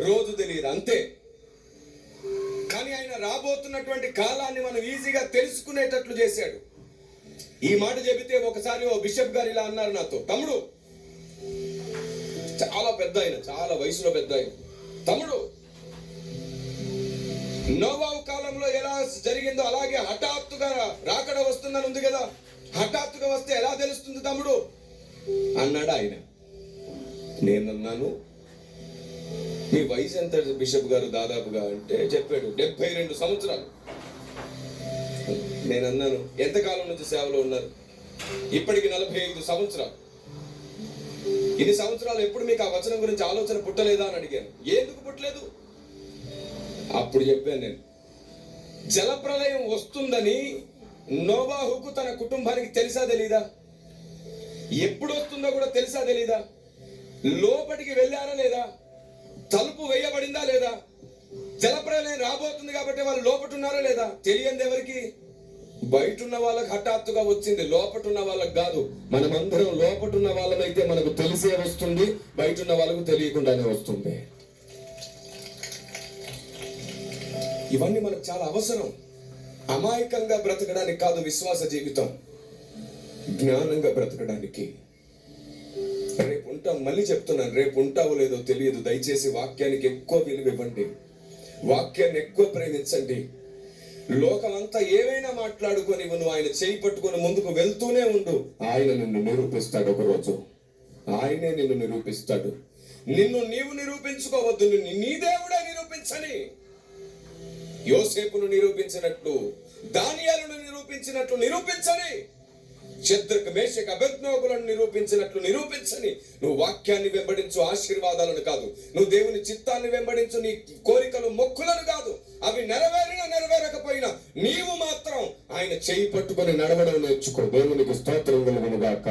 రోజు తెలియదు, అంతే. కానీ ఆయన రాబోతున్నటువంటి కాలాన్ని మనం ఈజీగా తెలుసుకునేటట్లు చేశాడు. ఈ మాట చెబితే ఒకసారి ఓ బిషప్ గారు ఇలా అన్నారు నాతో, తమ్ముడు, చాలా పెద్ద ఆయన, చాలా వయసులో పెద్ద ఆయన, తమ్ముడు, నోవాహు కాలంలో ఎలా జరిగిందో అలాగే హఠాత్తుగా రాకడ వస్తుందని ఉంది కదా, హఠాత్తుగా వస్తే ఎలా తెలుస్తుంది తమ్ముడు అన్నాడు ఆయన. నేనన్నాను, మీ వయసు ఎంత బిషప్ గారు దాదాపుగా అంటే చెప్పాడు 72 సంవత్సరాలు. నేనన్నాను, ఎంతకాలం నుంచి సేవలో ఉన్నారు? ఇప్పటికి 45 సంవత్సరాలు. ఇన్ని సంవత్సరాలు ఎప్పుడు మీకు ఆ వచనం గురించి ఆలోచన పుట్టలేదా అని అడిగాను. ఎందుకు పుట్టలేదు? అప్పుడు చెప్పాను నేను, జలప్రలయం వస్తుందని నోవాహుకు తన కుటుంబానికి తెలుసా తెలీదా? ఎప్పుడు వస్తుందో కూడా తెలుసా తెలీదా? లోపలికి వెళ్ళారా లేదా? తలుపు వేయబడిందా లేదా? జలప్రలయం రాబోతుంది కాబట్టి వాళ్ళు లోపట ఉన్నారా లేదా? తెలియంది ఎవరికి? బయట ఉన్న వాళ్ళకి హఠాత్తుగా వచ్చింది, లోపట ఉన్న వాళ్ళకి కాదు. మనమందరం లోపట ఉన్న వాళ్ళమైతే మనకు తెలిసే వస్తుంది, బయట ఉన్న వాళ్ళకు తెలియకుండానే వస్తుంది. ఇవన్నీ మనకు చాలా అవసరం. అమాయకంగా బ్రతకడానికి కాదు విశ్వాస జీవితం, జ్ఞానంగా బ్రతకడానికి. రేపు ఉంటాం, మళ్ళీ చెప్తున్నాను, రేపు ఉంటావో లేదో తెలియదు. దయచేసి వాక్యానికి ఎక్కువ విలువ ఇవ్వండి, వాక్యాన్ని ఎక్కువ ప్రేమించండి. లోకమంతా ఏమైనా మాట్లాడుకొని నువ్వు ఆయన చేయి పట్టుకొని ముందుకు వెళ్తూనే ఉండు. ఆయన నిన్ను నిరూపిస్తాడు ఒకరోజు, ఆయనే నిన్ను నిరూపిస్తాడు. నిన్ను నీవు నిరూపించుకోవద్దు, నిన్ను నీ దేవుడే నిరూపించని. యోసేపును నిరూపించినట్లు, దానియేలును నిరూపించినట్లు నిరూపించని, షద్రక్ మేషక్ అబేద్నెగోలను నిరూపించినట్లు నిరూపించని. నువ్వు వాక్యాన్ని వెంబడించు, ఆశీర్వాదాలను కాదు. నువ్వు దేవుని చిత్తాన్ని వెంబడించు, నీ కోరికలు మొక్కులను కాదు. అవి నెరవేరినా నెరవేరకపోయినా నీవు మాత్రం ఆయన చేయి పట్టుకొని నడవడం నేర్చుకో. దేవునికి స్తోత్రం కలుగును గాక.